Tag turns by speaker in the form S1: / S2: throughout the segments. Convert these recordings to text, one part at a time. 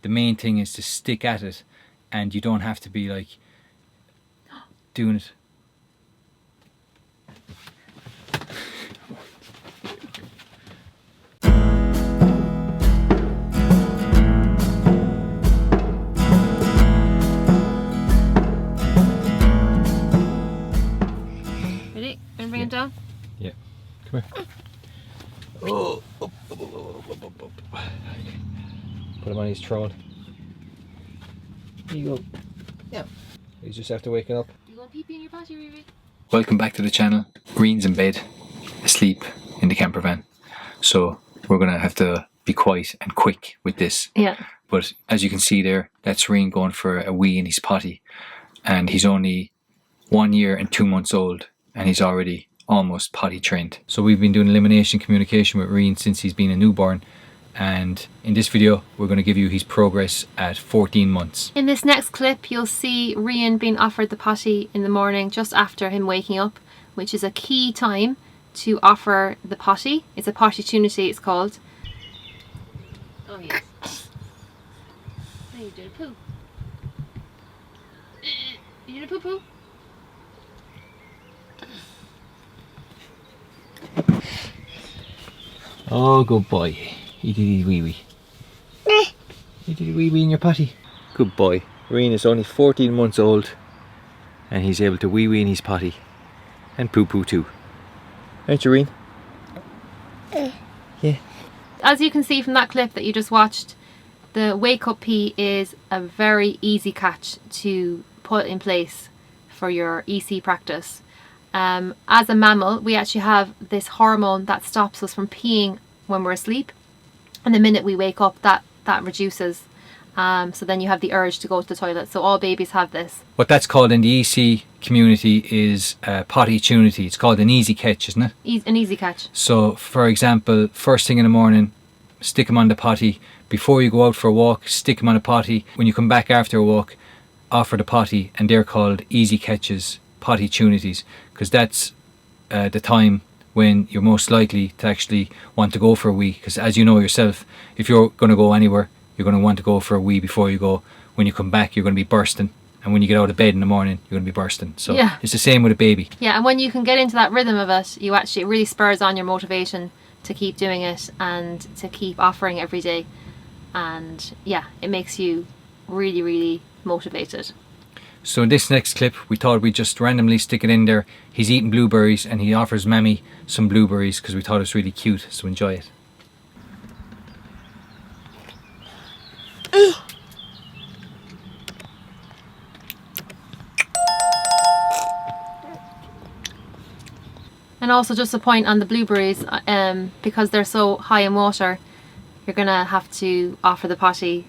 S1: the main thing is to stick at it, and you don't have to be like doing it.
S2: Ready? And bring it down?
S1: Yeah. Come here. Oh, up. Put him on his throne. Here you go. Yeah. He's just after waking up.
S2: You going pee-pee in your potty, Riri?
S1: Welcome back to the channel. Green's in bed, asleep in the camper van. So we're gonna have to be quiet and quick with this.
S2: Yeah.
S1: But as you can see there, that's Reen going for a wee in his potty. And he's only 1 year and 2 months old, and he's already almost potty trained. So we've been doing elimination communication with Reen since he's been a newborn. And in this video, we're going to give you his progress at 14 months.
S2: In this next clip, you'll see Rian being offered the potty in the morning just after him waking up, which is a key time to offer the potty. It's a potty-tunity, it's called. Oh yes. Now you did a poo. You did a poo-poo?
S1: Oh, good boy. He did his wee-wee. You did a wee-wee in your potty. Good boy. Reen is only 14 months old, and he's able to wee-wee in his potty. And poo-poo too. Aren't you, Reen? Yeah.
S2: As you can see from that clip that you just watched, the wake up pee is a very easy catch to put in place for your EC practice. As a mammal, we actually have this hormone that stops us from peeing when we're asleep, and the minute we wake up that reduces, so then you have the urge to go to the toilet. So all babies have this.
S1: What that's called in the EC community is potty-tunity. It's called an easy catch, isn't it?
S2: An easy catch.
S1: So for example, first thing in the morning, stick him on the potty. Before you go out for a walk, stick him on a potty. When you come back after a walk, offer the potty, and they're called easy catches, potty-tunities, because that's the time when you're most likely to actually want to go for a wee. Because as you know yourself, if you're going to go anywhere, you're going to want to go for a wee before you go. When you come back, you're going to be bursting, and when you get out of bed in the morning, you're going to be bursting. So yeah, it's the same with a baby.
S2: Yeah, and when you can get into that rhythm of it, it really spurs on your motivation to keep doing it and to keep offering every day. And yeah, it makes you really, really motivated.
S1: So in this next clip, we thought we'd just randomly stick it in there. He's eating blueberries, and he offers Mammy some blueberries because we thought it was really cute. So enjoy it.
S2: And also just a point on the blueberries, because they're so high in water, you're gonna have to offer the potty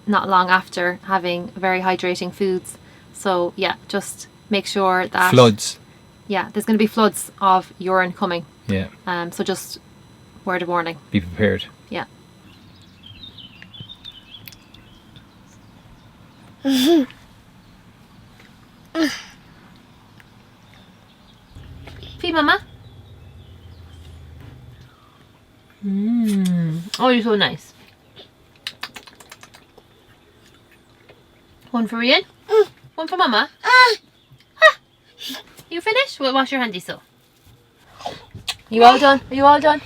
S2: not long after having very hydrating foods. So yeah, just make sure that
S1: floods.
S2: Yeah, there's going to be floods of urine coming.
S1: Yeah.
S2: So just word of warning.
S1: Be prepared.
S2: Yeah. Pee, Mama. Oh, you're so nice. One for Rian. One for Mama. You finished? Well, wash your handy so. You all done? Are you all done?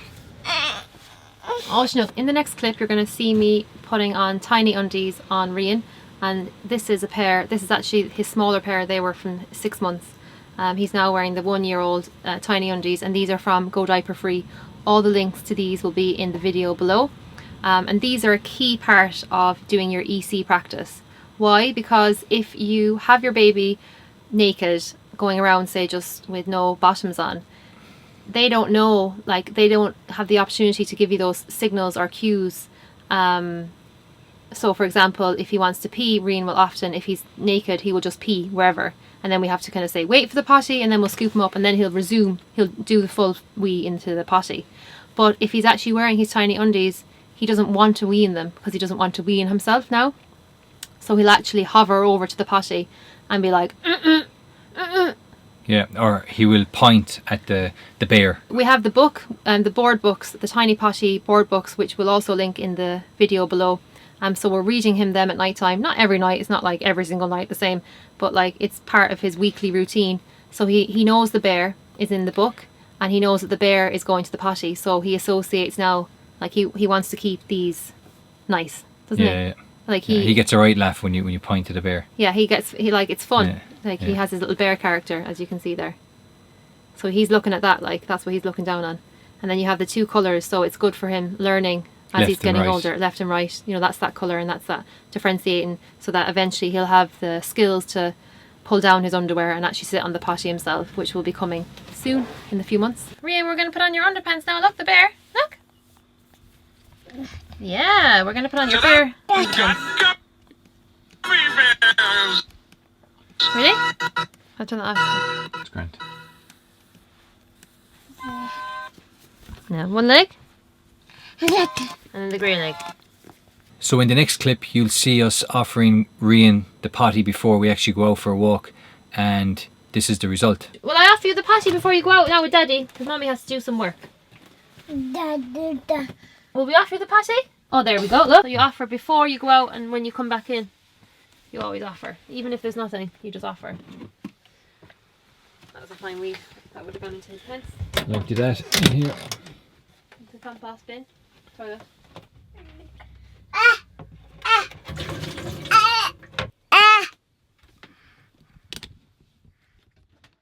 S2: Oh, Snook. In the next clip, you're going to see me putting on tiny undies on Rian. And this is a pair. This is actually his smaller pair. They were from 6 months. He's now wearing the 1-year-old tiny undies. And these are from Go Diaper Free. All the links to these will be in the video below. And these are a key part of doing your EC practice. Why? Because if you have your baby naked going around, say, just with no bottoms on, they don't know, like, they don't have the opportunity to give you those signals or cues. So for example, if he wants to pee, Rian will often, if he's naked, he will just pee wherever, and then we have to kind of say wait for the potty, and then we'll scoop him up, and then he'll do the full wee into the potty. But if he's actually wearing his tiny undies, he doesn't want to wee in them because he doesn't want to wee in himself now. So he'll actually hover over to the potty and be like,
S1: Yeah, or he will point at the bear.
S2: We have the book and the board books, the Tiny Potty board books, which we'll also link in the video below. So we're reading him them at night time. Not every night, it's not like every single night the same, but like it's part of his weekly routine. So he knows the bear is in the book, and he knows that the bear is going to the potty, so he associates now, like he wants to keep these nice, doesn't he?
S1: Yeah.
S2: Like
S1: he gets a right laugh when you point to the bear.
S2: Yeah, he like, it's fun.
S1: Yeah.
S2: Like he has his little bear character, as you can see there. So he's looking at that, like that's what he's looking down on. And then you have the two colours, so it's good for him learning as
S1: Left
S2: he's getting
S1: and right.
S2: older, left and right. You know, that's that colour and that's that differentiating, so that eventually he'll have the skills to pull down his underwear and actually sit on the potty himself, which will be coming soon in a few months. Rian, we're going to put on your underpants now. Look, the bear. Look. Yeah, we're going to put on your bear underpants. Ready? I'll turn that off.
S1: That's grand.
S2: Now, one leg. And then the grey leg.
S1: So in the next clip, you'll see us offering Rian the potty before we actually go out for a walk, and this is the result.
S2: Will I offer you the potty before you go out now with Daddy? Because Mommy has to do some work. Will we offer you the potty? Oh, there we go. Look. So you offer before you go out, and when you come back in, you always offer. Even if there's nothing, you just offer. That was a fine weave. That would have gone into his pants.
S1: Like do that in here.
S2: The compost bin. Toilet.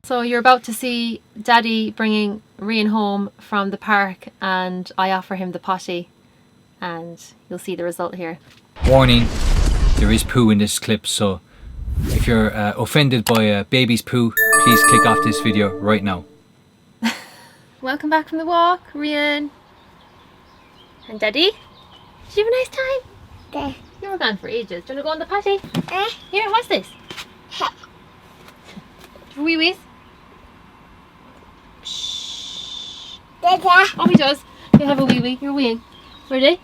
S2: So you're about to see Daddy bringing Rian home from the park, and I offer him the potty, and you'll see the result here.
S1: Warning, there is poo in this clip, so if you're offended by a baby's poo, please click off this video right now.
S2: Welcome back from the walk, Rian. And Daddy? Did you have a nice time? You were gone for ages. Do you want to go on the potty? Here, what's this? Wee wees. Oh, he does. You have a wee wee. You're weeing. Ready?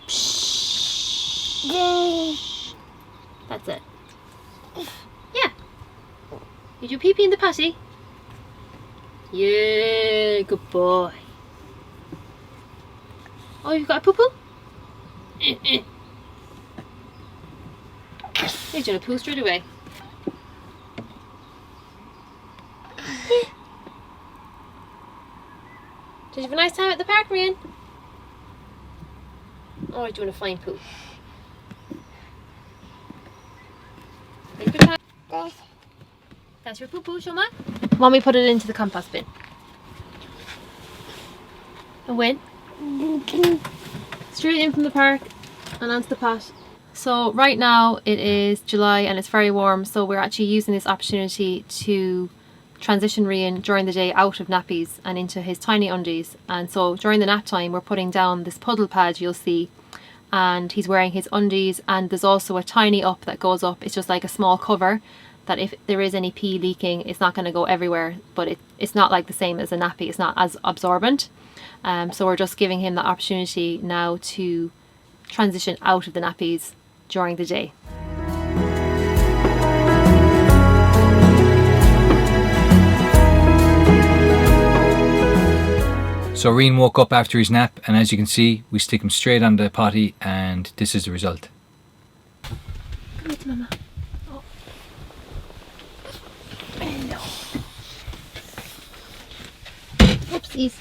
S2: That's it. Yeah. Did you pee pee in the potty? Yeah, good boy. Oh, you've got a poo poo? You're gonna poo straight away. Yeah. Did you have a nice time at the park, Rian? Oh, you're doing a fine poo. Have a good time. That's your poo poo, show Mom. Mommy put it into the compost bin. And when? Straight in from the park and onto the pot. So right now it is July and it's very warm, so we're actually using this opportunity to transition Rian during the day out of nappies and into his tiny undies. And so during the nap time we're putting down this puddle pad you'll see, and he's wearing his undies, and there's also a tiny up that goes up. It's just like a small cover that if there is any pee leaking, it's not going to go everywhere, but it's not like the same as a nappy. It's not as absorbent. So we're just giving him the opportunity now to transition out of the nappies during the day.
S1: So Rian woke up after his nap, and as you can see, we stick him straight on the potty, and this is the result.
S2: Come here to Mama. Oh. Hello. Oopsies.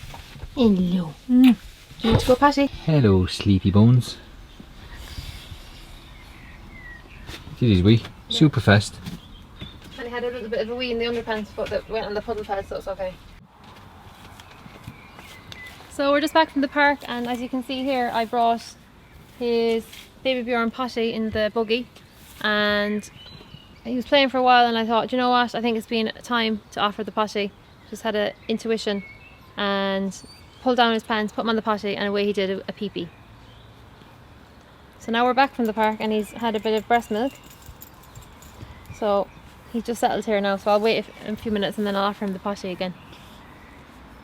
S2: Hello. Do you want to go potty?
S1: Hello, sleepy bones. See these wee? Super fast.
S2: And he had a little bit of a wee in the underpants, but that went on the puddle pad, so it's okay. So we're just back from the park, and as you can see here, I brought his baby Bjorn Potty in the buggy, and he was playing for a while, and I thought, you know what, I think it's been time to offer the potty. Just had an intuition and pulled down his pants, put him on the potty, and away he did a pee-pee. So now we're back from the park and he's had a bit of breast milk. So he's just settled here now, so I'll wait a few minutes and then I'll offer him the potty again.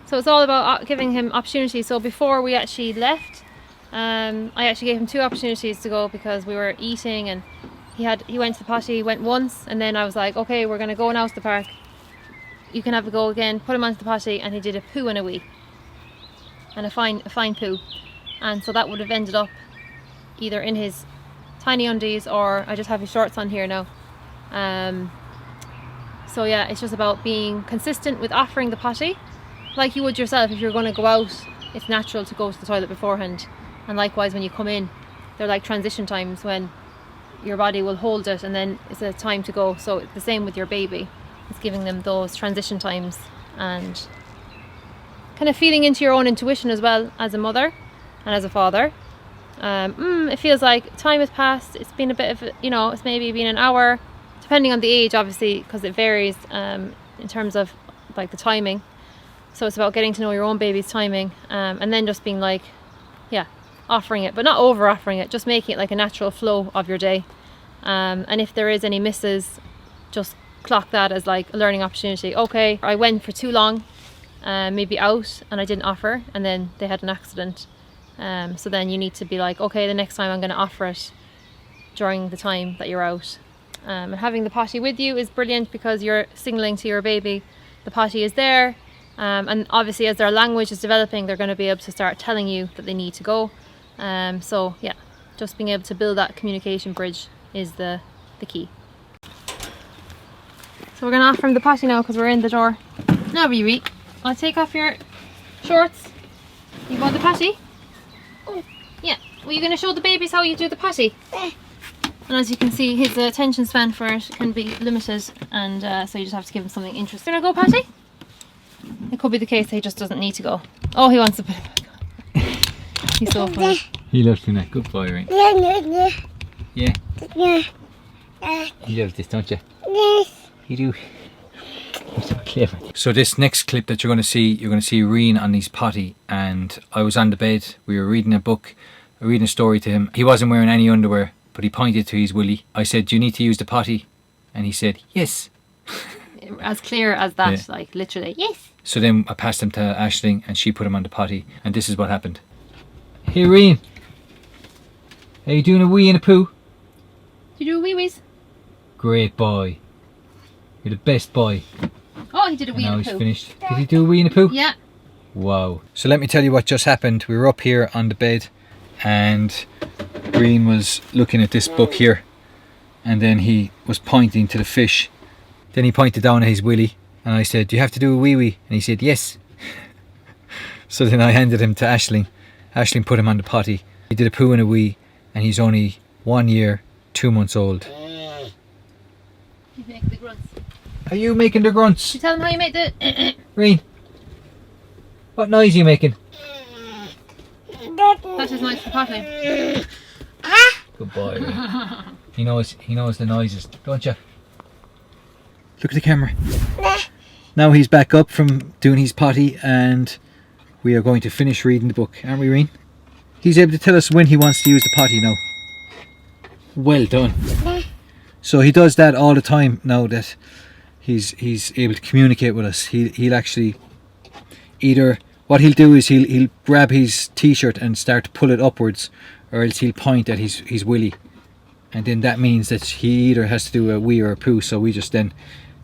S2: So it's all about giving him opportunities. So before we actually left, I actually gave him 2 opportunities to go because we were eating, and he went to the potty, went once, and then I was like, okay, we're gonna go now to the park. You can have a go again. Put him onto the potty, and he did a poo and a wee, and a fine poo, and so that would have ended up either in his Tiny undies, or I just have his shorts on here now. So yeah, it's just about being consistent with offering the potty, like you would yourself. If you're going to go out, it's natural to go to the toilet beforehand, and likewise when you come in, they're like transition times when your body will hold it and then it's a time to go. So it's the same with your baby. It's giving them those transition times and kind of feeding into your own intuition as well, as a mother and as a father. It feels like time has passed. It's been a bit of, you know, it's maybe been an hour, depending on the age, obviously, because it varies in terms of like the timing. So it's about getting to know your own baby's timing, and then just being like, yeah, offering it, but not over offering it, just making it like a natural flow of your day. And if there is any misses, just clock that as like a learning opportunity. Okay, I went for too long, maybe out, and I didn't offer, and then they had an accident. So then you need to be like, okay, the next time I'm going to offer it during the time that you're out. And having the potty with you is brilliant because you're signaling to your baby the potty is there. And obviously as their language is developing, they're going to be able to start telling you that they need to go. So yeah, just being able to build that communication bridge is the key. So we're going to offer him the potty now because we're in the door. Now Riri, I'll take off your shorts. You want the potty? Yeah. Well, you're going to show the babies how you do the potty. And as you can see, his attention span for it can be limited, and so you just have to give him something interesting. Gonna go potty? It could be the case that he just doesn't need to go. Oh, he wants to put it back on. He's so funny.
S1: He loves doing that. Good boy, right? Yeah. You love this, don't you?
S3: Yes.
S1: You do. You're so clever. So this next clip that you're going to see Reen on his potty, and I was on the bed. We were reading a book, reading a story to him. He wasn't wearing any underwear, but he pointed to his willy. I said, "Do you need to use the potty?" And he said, "Yes."
S2: As clear as that,
S1: Yeah.
S2: like literally, yes.
S1: So then I passed him to Aisling, and she put him on the potty, and this is what happened. Hey Reen, are you doing a wee and a poo?
S2: Did you do wee wees?
S1: Great boy. You're the best boy.
S2: Oh, he did a wee
S1: Now
S2: and a
S1: he's
S2: poo.
S1: finished. Did he do a wee and a poo?
S2: Yeah.
S1: Wow. So let me tell you what just happened. We were up here on the bed, and Green was looking at this book here, and then he was pointing to the fish. Then he pointed down at his willy, and I said, "Do you have to do a wee wee?" And he said, "Yes." So then I handed him to Aisling. Aisling put him on the potty. He did a poo and a wee, and he's only 1 year, 2 months old.
S2: You make the grunts.
S1: Are you making the grunts?
S2: You tell him how you make the.
S1: Reen, what noise are you making?
S2: That is nice for potty.
S1: Good boy. Reen. He knows the noises, don't you? Look at the camera. Now he's back up from doing his potty, and we are going to finish reading the book, aren't we, Reen? He's able to tell us when he wants to use the potty now. Well done. So he does that all the time now that he's able to communicate with us. He'll actually either, what he'll do is he'll grab his t-shirt and start to pull it upwards, or else he'll point at his willy, and then that means that he either has to do a wee or a poo. So we just then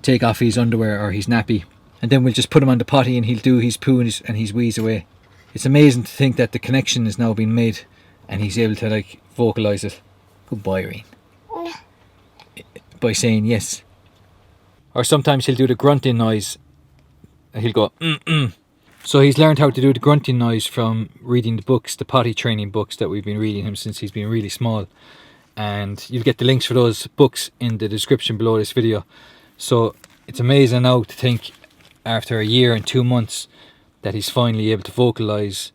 S1: take off his underwear or his nappy, and then we'll just put him on the potty, and he'll do his poo and his wheeze away. It's amazing to think that the connection is now being made, and he's able to like vocalize it. Good boy, Reen. By saying yes. Or sometimes he'll do the grunting noise, and he'll go mm. So he's learned how to do the grunting noise from reading the books, the potty training books that we've been reading him since he's been really small. And you'll get the links for those books in the description below this video. So it's amazing now to think, after 1 year and 2 months, that he's finally able to vocalize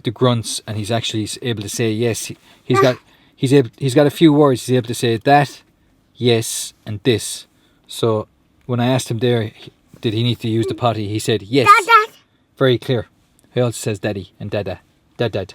S1: the grunts, and he's actually able to say yes. He's got a few words. He's able to say that, yes, and this. So when I asked him there, did he need to use the potty, he said yes.
S3: Dad.
S1: Very clear. He also says daddy and dada. Dad.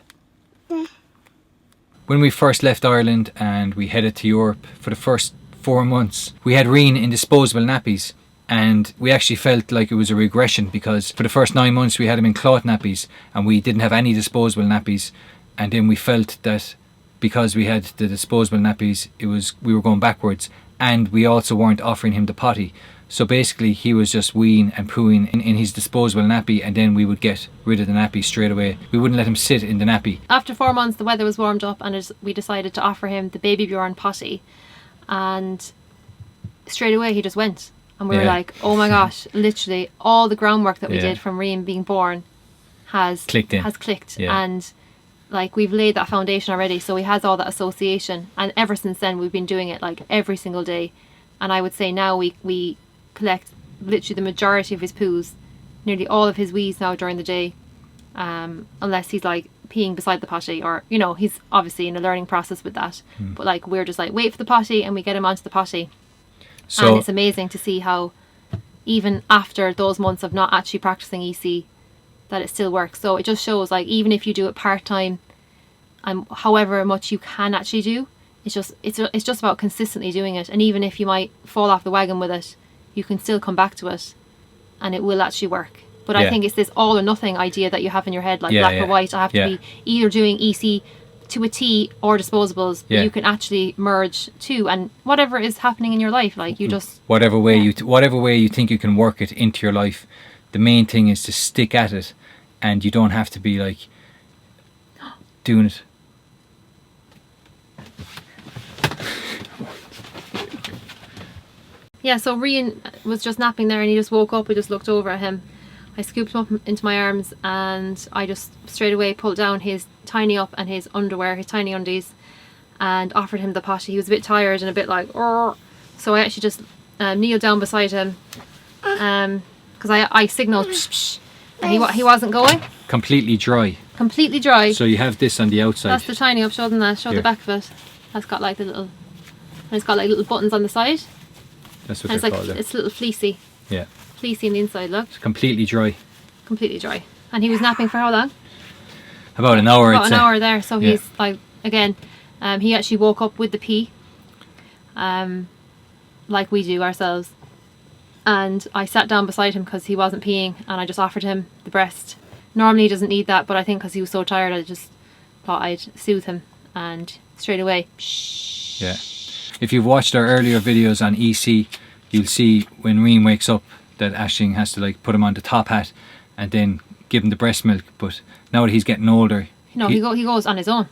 S1: When we first left Ireland and we headed to Europe, for the first 4 months, we had Reen in disposable nappies, and we actually felt like it was a regression, because for the first 9 months we had him in cloth nappies and we didn't have any disposable nappies, and then we felt that because we had the disposable nappies, we were going backwards, and we also weren't offering him the potty. So basically he was just weeing and pooing in his disposable nappy, and then we would get rid of the nappy straight away. We wouldn't let him sit in the nappy.
S2: After 4 months, the weather was warmed up, and we decided to offer him the Baby Bjorn potty, and straight away he just went. And we were like, oh my gosh, literally all the groundwork that we did from Rian being born has clicked. And like, we've laid that foundation already, so he has all that association, and ever since then we've been doing it like every single day. And I would say now we collect literally the majority of his poos, nearly all of his wees now during the day, unless he's like peeing beside the potty, or you know, he's obviously in a learning process with that. But like, we're just like, wait for the potty and we get him onto the potty. So, and it's amazing to see how even after those months of not actually practicing EC, that it still works. So it just shows, like, even if you do it part-time and however much you can actually do, it's just about consistently doing it. And even if you might fall off the wagon with it, you can still come back to it and it will actually work. But I think it's this all or nothing idea that you have in your head, like black or white. I have to be either doing EC to a T or disposables. But you can actually merge two, and whatever is happening in your life, like, you just
S1: whatever way you think you can work it into your life. The main thing is to stick at it, and you don't have to be like doing it.
S2: Yeah, so Rian was just napping there and he just woke up. We just looked over at him. I scooped him up into my arms and I just straight away pulled down his tiny up and his underwear, his tiny undies, and offered him the potty. He was a bit tired and a bit like, "Arr." So I actually just kneeled down beside him because I signalled psh, psh, and he wasn't going.
S1: Completely dry.
S2: Completely dry.
S1: So you have this on the outside.
S2: That's the tiny up. Show them that. Show the back of it. That's got like the little, and it's got like little buttons on the side.
S1: That's what
S2: and
S1: they're
S2: it's like
S1: called.
S2: it's a little fleecy.
S1: Yeah.
S2: Fleecy in the inside. Look.
S1: It's completely dry.
S2: Completely dry. And he was napping for how long?
S1: About an hour.
S2: About an hour there. So he's like, again, he actually woke up with the pee, like we do ourselves. And I sat down beside him because he wasn't peeing, and I just offered him the breast. Normally he doesn't need that, but I think because he was so tired, I just thought I'd soothe him, and straight away, shh.
S1: Yeah. If you've watched our earlier videos on EC, you'll see when Rian wakes up that Aisling has to like put him on the top hat and then give him the breast milk. But now that he's getting older,
S2: he goes on his own.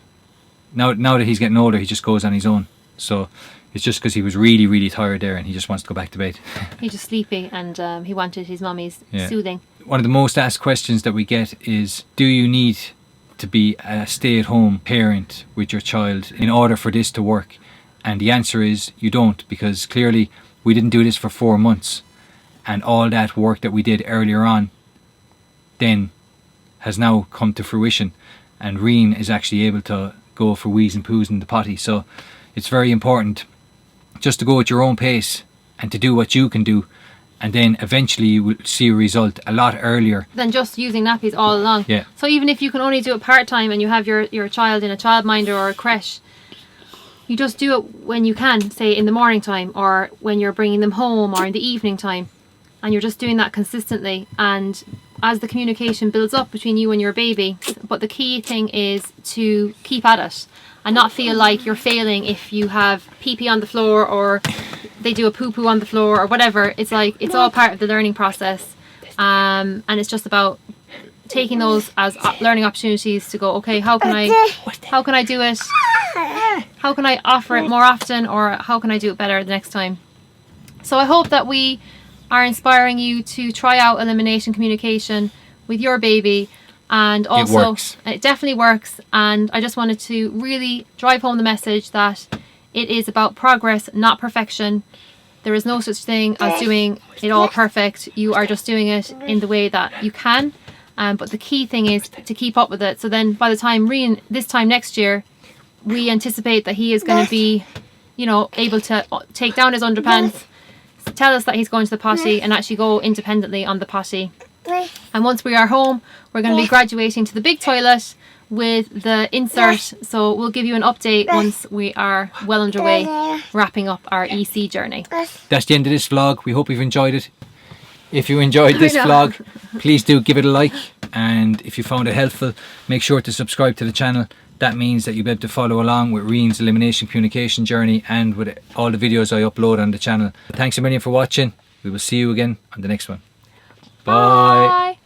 S1: Now that he's getting older, he just goes on his own. So it's just because he was really, really tired there and he just wants to go back to bed.
S2: He's just sleepy, and he wanted his mummy's soothing.
S1: One of the most asked questions that we get is, do you need to be a stay-at-home parent with your child in order for this to work? And the answer is you don't, because clearly we didn't do this for 4 months, and all that work that we did earlier on then has now come to fruition, and Rian is actually able to go for wheeze and poos in the potty. So it's very important just to go at your own pace and to do what you can do, and then eventually you will see a result a lot earlier
S2: than just using nappies all along.
S1: Yeah.
S2: So even if you can only do it part-time and you have your child in a childminder or a creche, you just do it when you can, say in the morning time, or when you're bringing them home, or in the evening time, and you're just doing that consistently. And as the communication builds up between you and your baby, but the key thing is to keep at it and not feel like you're failing if you have pee-pee on the floor or they do a poo-poo on the floor or whatever. It's like, it's all part of the learning process, and it's just about taking those as learning opportunities to go, okay, how can I do it? How can I offer it more often, or how can I do it better the next time? So I hope that we are inspiring you to try out elimination communication with your baby, and also it definitely works. And I just wanted to really drive home the message that it is about progress, not perfection. There is no such thing as doing it all perfect. You are just doing it in the way that you can. But the key thing is to keep up with it. So then by the time Rian, this time next year, we anticipate that he is going to be, able to take down his underpants, tell us that he's going to the potty, and actually go independently on the potty. And once we are home, we're going to be graduating to the big toilet with the insert. So we'll give you an update once we are well underway, wrapping up our EC journey.
S1: That's the end of this vlog. We hope you've enjoyed it. If you enjoyed this vlog, please do give it a like, and if you found it helpful, make sure to subscribe to the channel. That means that you'll be able to follow along with Rian's elimination communication journey and with all the videos I upload on the channel. Thanks a million for watching. We will see you again on the next one. Bye.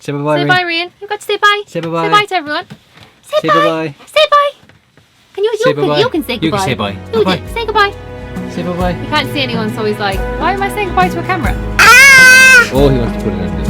S1: Say bye-bye,
S2: Say bye, Rian. You've got to say bye.
S1: Say bye-bye.
S2: Say bye to everyone. Say bye.
S1: bye-bye.
S2: Say bye. Can you?
S1: Say bye-bye.
S2: You can say goodbye.
S1: You can say bye.
S2: You
S1: Bye-bye.
S2: say goodbye.
S1: Say bye-bye.
S2: You can't see anyone, so he's like, why am I saying goodbye to a camera?
S1: Oh, he wants to put it on this.